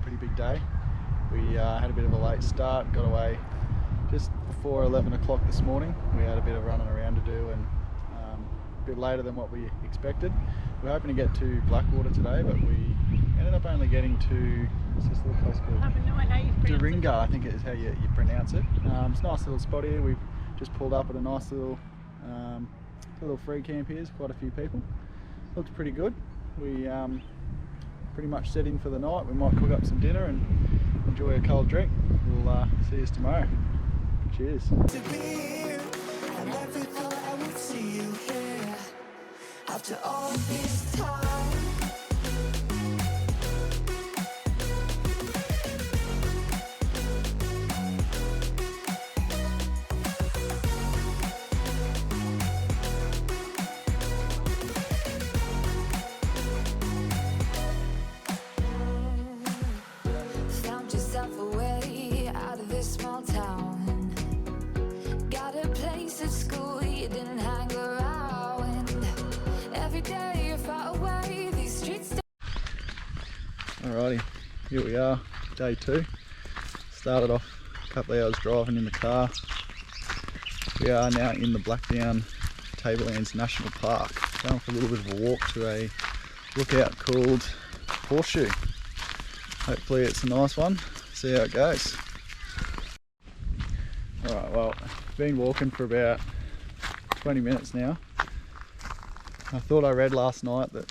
pretty big day. We had a bit of a late start, got away just before 11 o'clock this morning. We had a bit of running around to do and a bit later than what we expected. We were hoping to get to Blackwater today, but we ended up only getting to, what's this little place called? I have no idea how you pronounce Doringa, I think is how you pronounce it. It's a nice little spot here. We've just pulled up at a nice little free camp here. There's quite a few people. Looks pretty good. We pretty much set in for the night. We might cook up some dinner and enjoy a cold drink. We'll see you tomorrow. Cheers. After all this time, found yourself a way out of this small town. Got a place at school you didn't hang around. Every day you're far away, these streets. Alrighty, here we are, day 2. Started off a couple of hours driving in the car. We are now in the Blackdown Tablelands National Park. Going for a little bit of a walk to a lookout called Horseshoe. Hopefully it's a nice one, see how it goes. Alright, well, been walking for about 20 minutes now. I thought I read last night that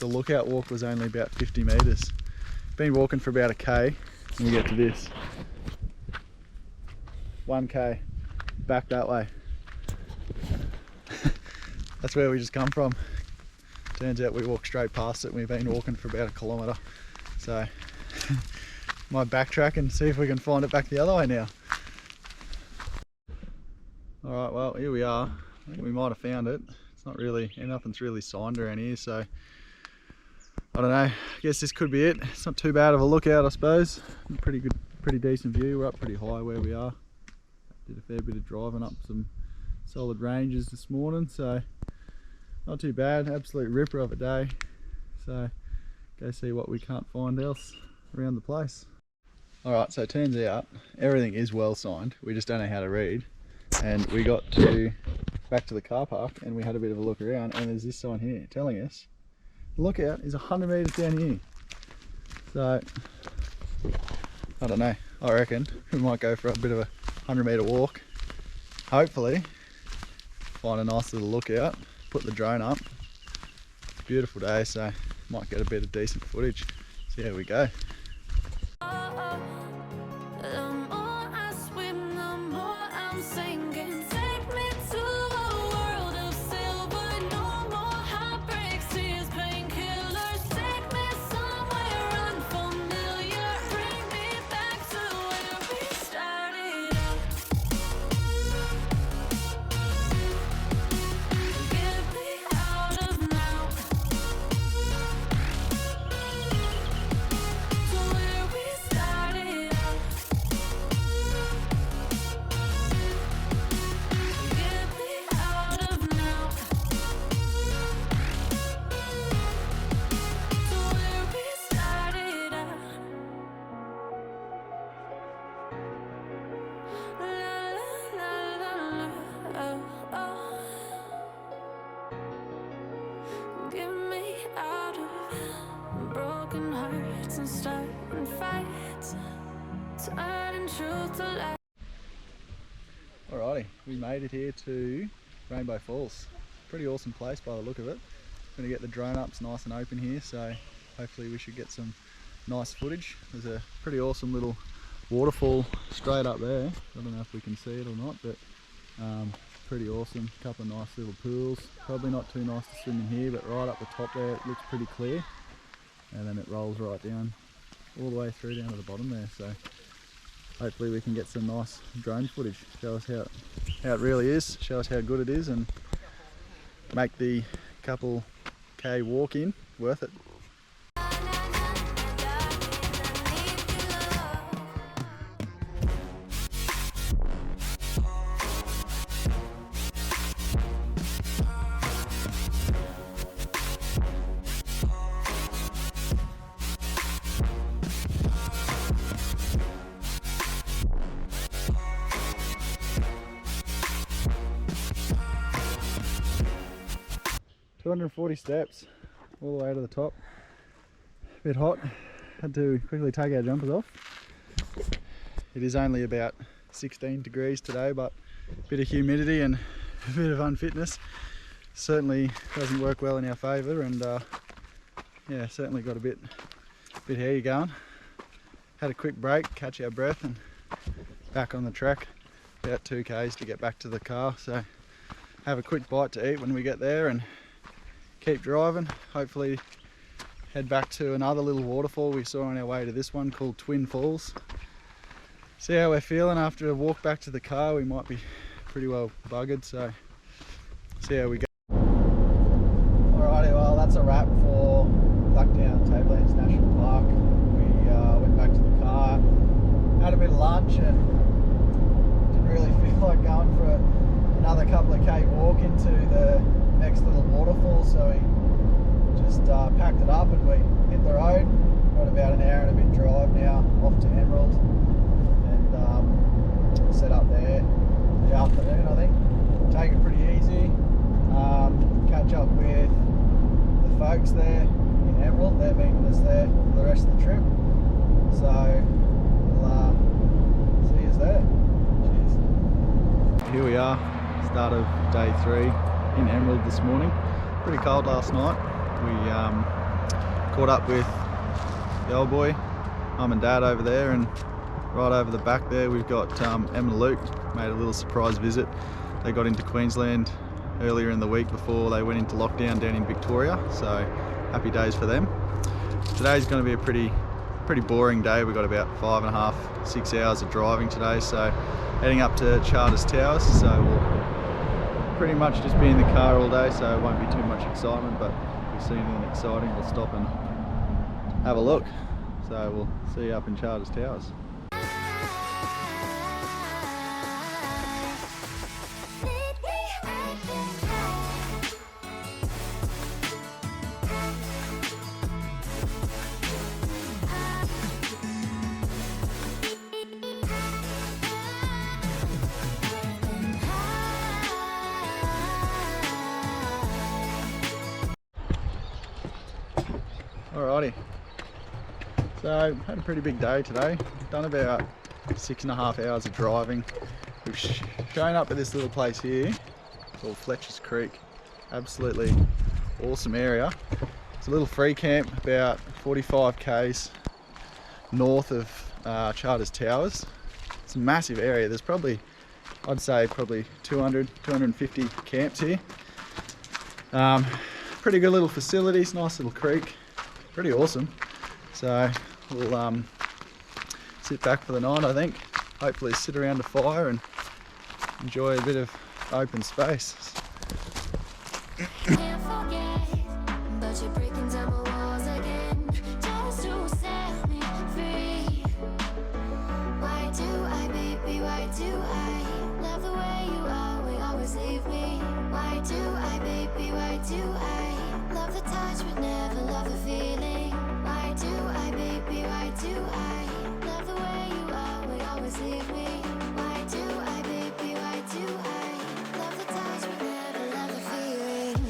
the lookout walk was only about 50 metres. Been walking for about a K and we get to this. 1K, back that way. That's where we just come from. Turns out we walked straight past it and we've been walking for about a kilometre. So, might backtrack and see if we can find it back the other way now. Alright, well here we are. I think we might have found it. It's not really, nothing's really signed around here, so I don't know. I guess this could be it. It's not too bad of a lookout, I suppose. Pretty good, pretty decent view. We're up pretty high where we are. Did a fair bit of driving up some solid ranges this morning, so not too bad. Absolute ripper of a day. So go see what we can't find else around the place. Alright, so it turns out everything is well signed. We just don't know how to read. And we got back to the car park and we had a bit of a look around, and there's this sign here telling us the lookout is 100 metres down here. So I don't know, I reckon we might go for a bit of a 100-metre walk, hopefully find a nice little lookout, put the drone up. Beautiful day, so might get a bit of decent footage. See how we go. Alrighty, we made it here to Rainbow Falls. Pretty awesome place by the look of it. Going to get the drone up, it's nice and open here, so hopefully we should get some nice footage. There's a pretty awesome little waterfall straight up there. I don't know if we can see it or not, but pretty awesome. Couple of nice little pools. Probably not too nice to swim in here, but right up the top there it looks pretty clear. And then it rolls right down, all the way through down to the bottom there. So hopefully we can get some nice drone footage, show us how it really is, show us how good it is, and make the couple K walk in worth it. 240 steps all the way to the top. A bit hot. Had to quickly take our jumpers off. It is only about 16 degrees today, but a bit of humidity and a bit of unfitness certainly doesn't work well in our favour, and yeah, certainly got a bit hairy going. Had a quick break, catch our breath, and back on the track. About 2 k's to get back to the car, so have a quick bite to eat when we get there and keep driving. Hopefully head back to another little waterfall we saw on our way to this one called Twin Falls. See how we're feeling after a walk back to the car. We might be pretty well buggered, so see how we go. Alrighty, well that's a wrap for Blackdown Tablelands National Park. We went back to the car, had a bit of lunch, and didn't really feel like going for another couple of K walk into the next little waterfall, so we just packed it up and we hit the road. Got about an hour and a bit drive now off to Emerald, and set up there in the afternoon. I think take it pretty easy, catch up with the folks there in Emerald. They're meeting us there for the rest of the trip, so we'll see us there. Cheers. Here we are, start of day 3 in Emerald this morning. Pretty cold last night. We caught up with the old boy, mum and dad over there, and right over the back there we've got Em and Luke. Made a little surprise visit. They got into Queensland earlier in the week before they went into lockdown down in Victoria, so happy days for them. Today's going to be a pretty boring day. We've got about 5.5, 6 hours of driving today, so heading up to Charters Towers, so we'll pretty much just be in the car all day, so it won't be too much excitement, but if we see anything exciting we'll stop and have a look. So we'll see you up in Charters Towers. Alrighty, so had a pretty big day today. Done about 6.5 hours of driving. We've shown up at this little place here called Fletchers Creek. Absolutely awesome area. It's a little free camp about 45 k's north of Charters Towers. It's a massive area. There's probably, I'd say probably 200, 250 camps here. Pretty good little facilities, nice little creek. Pretty awesome. So we'll sit back for the night, I think. Hopefully sit around a fire and enjoy a bit of open space. Can't forget, but you're breaking down my walls again, just to set me free. Why do I, baby, why do I love the way you always, always leave me? Why do I, baby, why do I love the touch but never love the feeling? Why do I, baby, why do I love the way you always, always leave me? Why do I, baby, why do I love the touch but never love the feeling?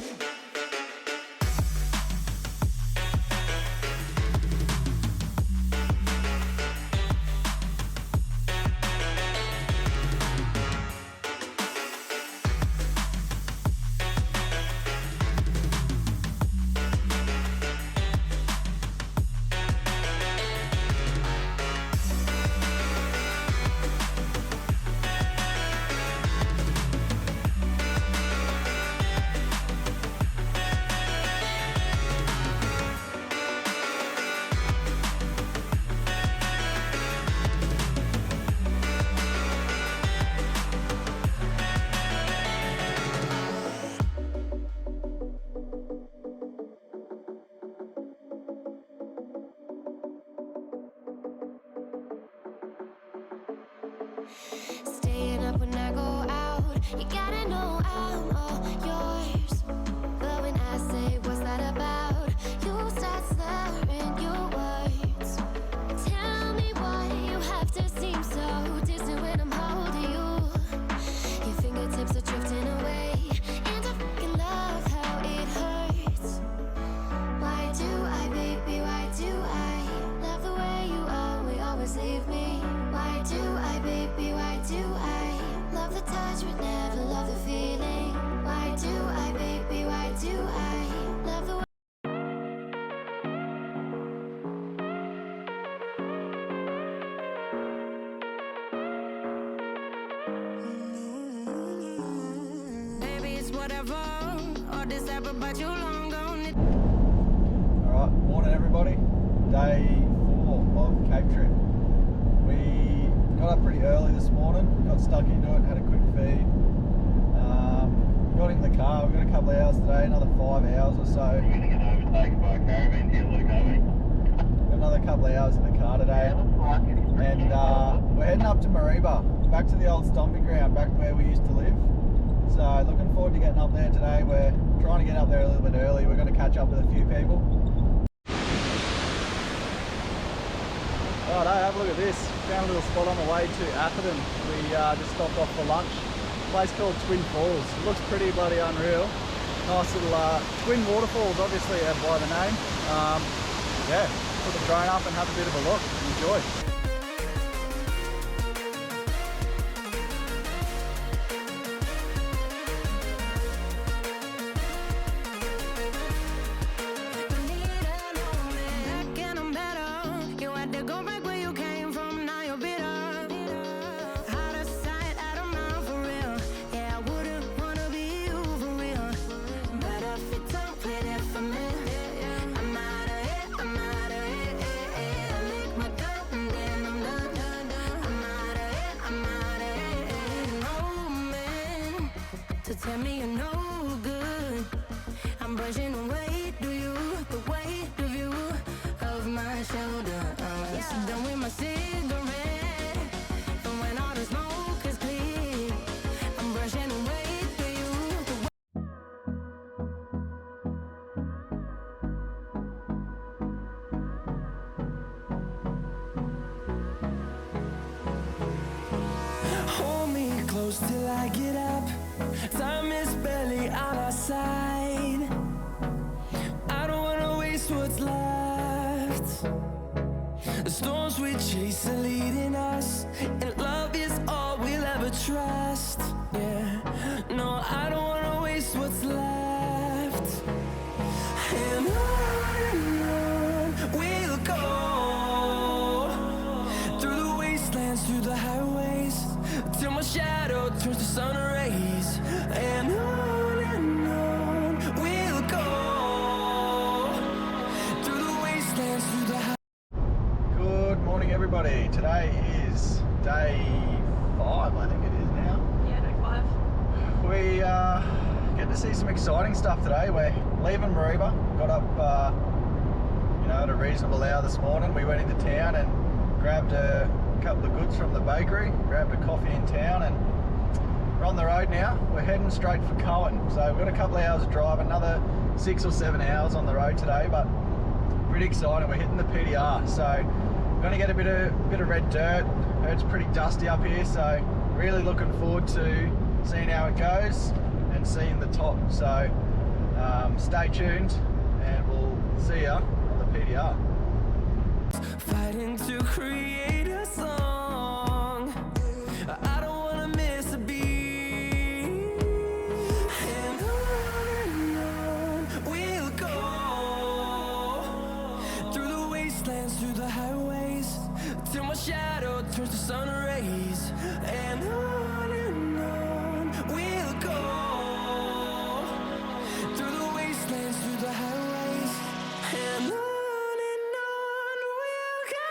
Staying up when I go out, you gotta know I'm all yours. But when I say what's that about, you start slurring your words. Tell me why you have to seem so distant when I'm holding you. Your fingertips are drifting away, and I fucking love how it hurts. much but never love the feeling. Why do I, baby, why do I love the way? Baby, it's whatever. All this ever, but you long gone. Alright, morning everybody. Day 4 of Cape Trip. We got up pretty early this morning, got stuck into it, had a quick feed. Got in the car, we've got a couple of hours today, another 5 hours or so. We're going to get overtaken by a caravan here, Luke, aren't we? Got another couple of hours in the car today. And we're heading up to Mariba, back to the old stomping ground, back where we used to live. So looking forward to getting up there today. We're trying to get up there a little bit early. We're going to catch up with a few people. Right, have a look at this. Found a little spot on the way to Atherton. We just stopped off for lunch. A place called Twin Falls. It looks pretty bloody unreal. Nice little twin waterfalls, obviously out by the name. Yeah, put the drone up and have a bit of a look. Enjoy. Tell me you're no good. I'm brushing away, do you? The weight of you, of my shoulder. Done with my cigarette. And when all the smoke is clear, I'm brushing away, do you? Hold me close till I get up. Time is barely on our side. I don't wanna waste what's left. The storms we chase are leading us, and love is all we'll ever trust. Yeah, no, I don't wanna waste what's left. And on we'll go, through the wastelands, through the highways, till my shadow turns to sun rays. And on we'll go, through the wastelands, through the highways. Good morning everybody. Today is day 5, I think it is now. Yeah, day 5. We get to see some exciting stuff today. We're leaving Mariba. Got up at a reasonable hour this morning. We went into town and grabbed a couple of goods from the bakery, grabbed a coffee in town, and we're on the road now. We're heading straight for Cohen. So we've got a couple of hours of drive, another 6 or 7 hours on the road today, but pretty exciting. We're hitting the PDR, so we're going to get a bit of red dirt. It's pretty dusty up here, so really looking forward to seeing how it goes and seeing the top. So stay tuned and we'll see ya on the PDR. Fighting to create a song. I don't wanna miss a beat. And on we'll go, through the wastelands, through the highways, till my shadow turns to sun rays. And on we'll go, through the wastelands, through the highways. And on we'll go.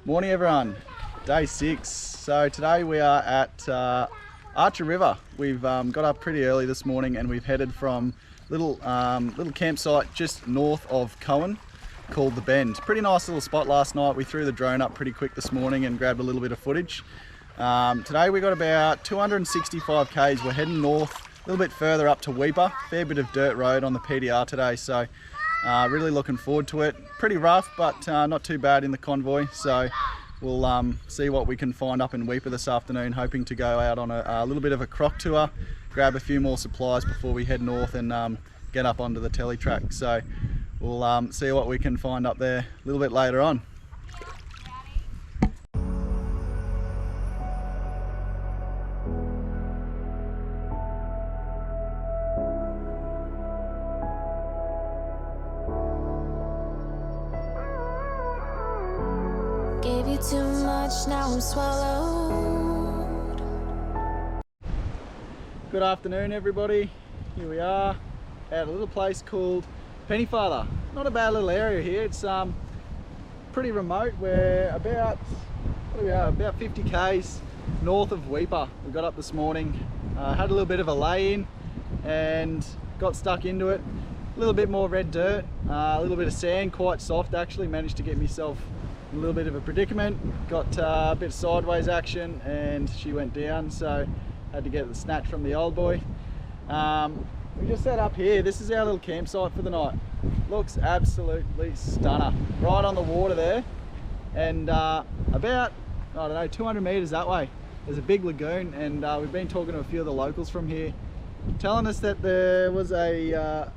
Morning everyone, day 6. So today we are at Archer River. We've got up pretty early this morning and we've headed from little campsite just north of Cohen called The Bend. Pretty nice little spot last night. We threw the drone up pretty quick this morning and grabbed a little bit of footage. Today we got about 265 k's. We're heading north a little bit further up to Weeper. Fair bit of dirt road on the PDR today, so really looking forward to it. Pretty rough, but not too bad in the convoy. So we'll see what we can find up in Weeper this afternoon, hoping to go out on a little bit of a Croc tour, grab a few more supplies before we head north and get up onto the telly track. So we'll see what we can find up there a little bit later on. Gave you too much, now I'm swallowed. Good afternoon everybody. Here we are at a little place called Penne Father. Not a bad little area here. It's pretty remote. We're about 50 k's north of Weeper. We got up this morning, had a little bit of a lay-in and got stuck into it. A little bit more red dirt, a little bit of sand, quite soft actually. Managed to get myself a little bit of a predicament, got a bit of sideways action and she went down, so had to get the snatch from the old boy. We just set up here. This is our little campsite for the night. Looks absolutely stunner, right on the water there, and about, I don't know, 200 meters that way there's a big lagoon, and we've been talking to a few of the locals from here telling us that there was a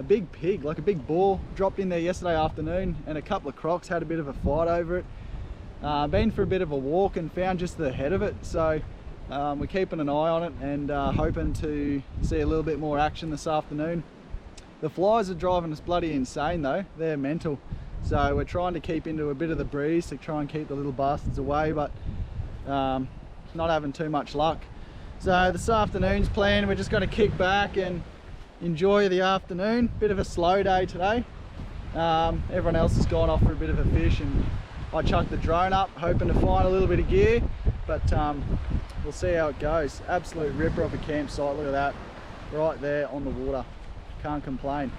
big pig, like a big boar, dropped in there yesterday afternoon, and a couple of crocs had a bit of a fight over it. Been for a bit of a walk and found just the head of it, so we're keeping an eye on it and hoping to see a little bit more action this afternoon. The flies are driving us bloody insane though, they're mental, so we're trying to keep into a bit of the breeze to try and keep the little bastards away, but not having too much luck. So this afternoon's plan, we're just going to kick back and enjoy the afternoon. Bit of a slow day today. Everyone else has gone off for a bit of a fish and I chucked the drone up hoping to find a little bit of gear, but we'll see how it goes. Absolute ripper of a campsite, look at that, right there on the water. Can't complain.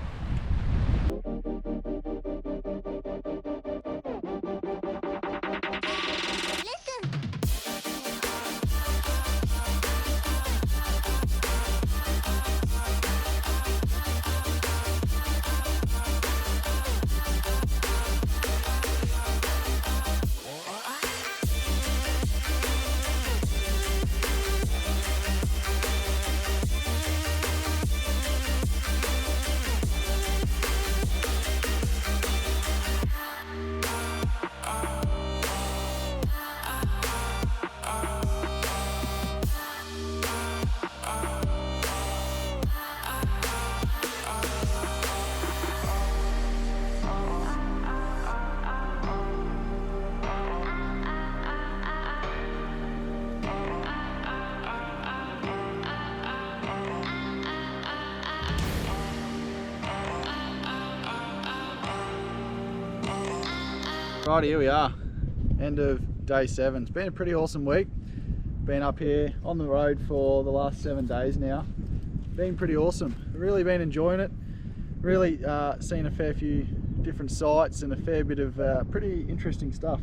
Right, here we are, end of day 7. It's been a pretty awesome week. Been up here on the road for the last 7 days now. Been pretty awesome. Really been enjoying it. Really seen a fair few different sites and a fair bit of pretty interesting stuff.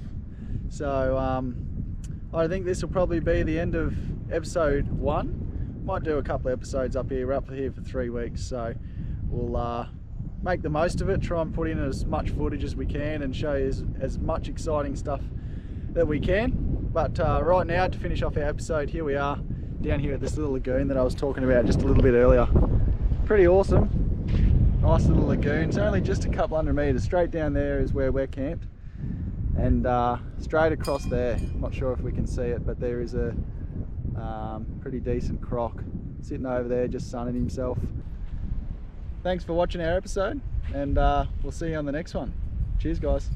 So I think this will probably be the end of episode 1. Might do a couple of episodes up here. We're up here for 3 weeks, so we'll make the most of it, try and put in as much footage as we can and show you as much exciting stuff that we can. But right now, to finish off our episode, here we are down here at this little lagoon that I was talking about just a little bit earlier. Pretty awesome, nice little lagoon. It's only just a couple hundred meters. Straight down there is where we're camped, and straight across there, I'm not sure if we can see it, but there is a pretty decent croc sitting over there just sunning himself. Thanks for watching our episode, and we'll see you on the next one. Cheers guys.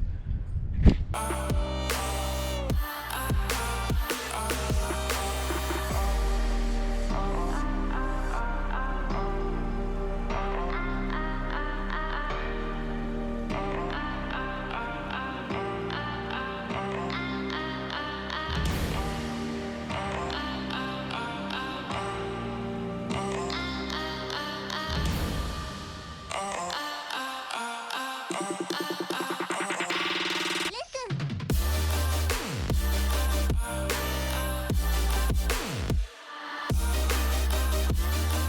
I